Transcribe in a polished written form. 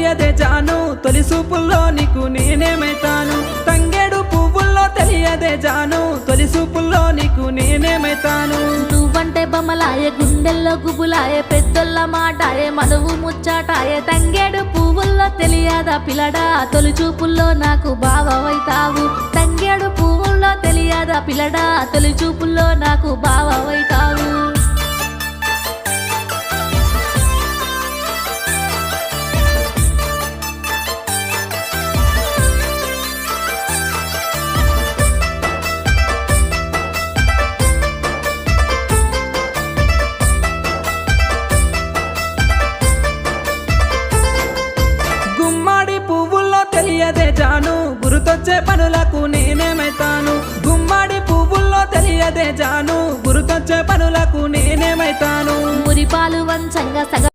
తెలియదే జాను తొలి చూపుల్లో నీకు నేనేమైతాను తంగేడు పువ్వుల్లో తెలియదే జాను తొలి చూపుల్లో నీకు నేనేమైతాను నువ్వంటే బొమ్మలాయే గుండెల్లో గుబులాయే పెద్దోళ్ళ మాటాయే మనువు ముచ్చాటాయే తంగేడు పువ్వుల్లో తెలియదా పిల్లడా తొలి చూపుల్లో నాకు బావవైతావు తంగేడు పువ్వుల్లో తెలియదా పిల్లడా తొలి చూపుల్లో నాకు బావవైతావు తెలియదే జాను గురుతొచ్చే పనులకు నేనేమైతాను గుమ్మడి పువ్వుల్లో తెలియదే జాను గురుతొచ్చే పనులకు నేనేమైతాను మురిపాలు వంచంగా సగ